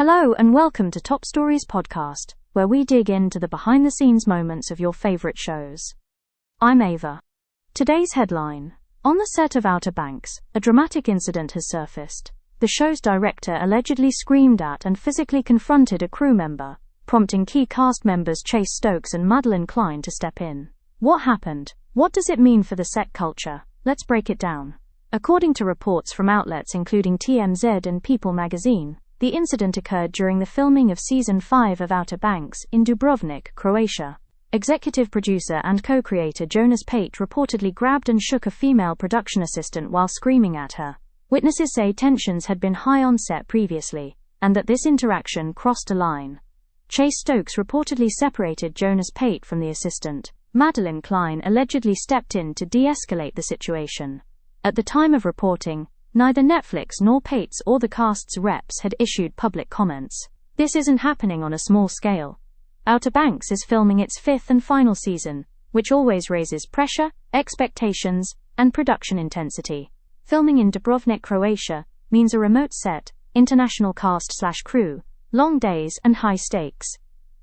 Hello and welcome to Top Stories Podcast, where we dig into the behind-the-scenes moments of your favorite shows. I'm Ava. Today's headline: on the set of Outer Banks, a dramatic incident has surfaced. The show's director allegedly screamed at and physically confronted a crew member, prompting key cast members Stokes and Madelyn Cline to step in. What happened? What does it mean for the set culture? Let's break it down. According to reports from outlets including TMZ and People magazine, the incident occurred during the filming of Season 5 of Outer Banks in Dubrovnik, Croatia. Executive producer and co-creator Jonas Pate reportedly grabbed and shook a female production assistant while screaming at her. Witnesses say tensions had been high on set previously, and that this interaction crossed a line. Stokes reportedly separated Jonas Pate from the assistant. Madelyn Cline allegedly stepped in to de-escalate the situation. At the time of reporting, neither Netflix nor Pate's or the cast's reps had issued public comments. This isn't happening on a small scale. Outer Banks is filming its fifth and final season, which always raises pressure, expectations, and production intensity. Filming in Dubrovnik, Croatia, means a remote set, international cast/crew, long days and high stakes.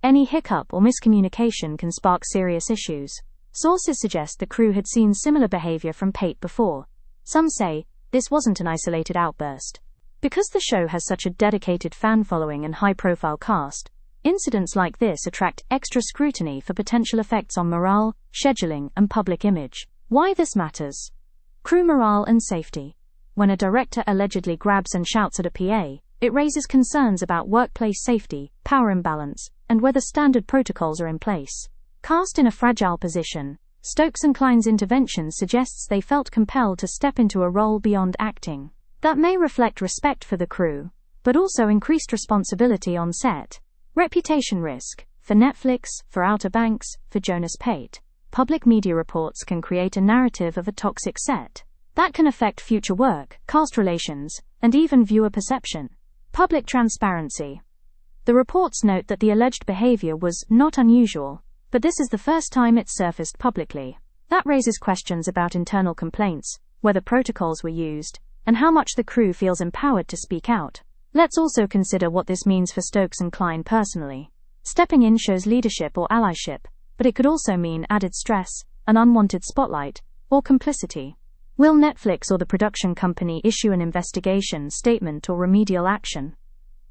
Any hiccup or miscommunication can spark serious issues. Sources suggest the crew had seen similar behavior from Pate before. Some say this wasn't an isolated outburst. Because the show has such a dedicated fan following and high-profile cast, incidents like this attract extra scrutiny for potential effects on morale, scheduling, and public image. Why this matters? Crew morale and safety. When a director allegedly grabs and shouts at a PA, it raises concerns about workplace safety, power imbalance, and whether standard protocols are in place. Cast in a fragile position, Stokes and Cline's intervention suggests they felt compelled to step into a role beyond acting. That may reflect respect for the crew, but also increased responsibility on set. Reputation risk. For Netflix, for Outer Banks, for Jonas Pate. Public media reports can create a narrative of a toxic set. That can affect future work, cast relations, and even viewer perception. Public transparency. The reports note that the alleged behavior was not unusual, but this is the first time it's surfaced publicly. That raises questions about internal complaints, whether protocols were used, and how much the crew feels empowered to speak out. Let's also consider what this means for Stokes and Cline personally. Stepping in shows leadership or allyship, but it could also mean added stress, an unwanted spotlight, or complicity. Will Netflix or the production company issue an investigation statement or remedial action?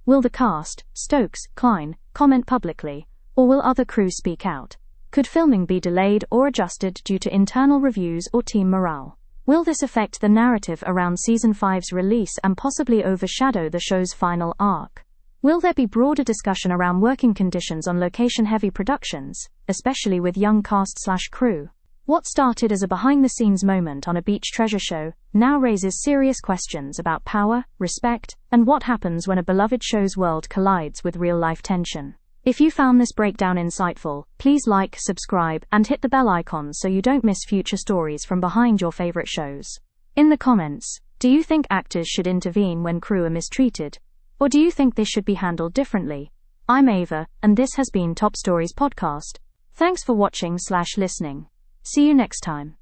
Will the cast, Stokes, Cline, comment publicly, or will other crew speak out? Could filming be delayed or adjusted due to internal reviews or team morale? Will this affect the narrative around Season 5's release and possibly overshadow the show's final arc? Will there be broader discussion around working conditions on location-heavy productions, especially with young cast/crew? What started as a behind-the-scenes moment on a beach treasure show now raises serious questions about power, respect, and what happens when a beloved show's world collides with real-life tension. If you found this breakdown insightful, please like, subscribe, and hit the bell icon so you don't miss future stories from behind your favorite shows. In the comments, do you think actors should intervene when crew are mistreated? Or do you think this should be handled differently? I'm Ava, and this has been Top Stories Podcast. Thanks for watching/listening. See you next time.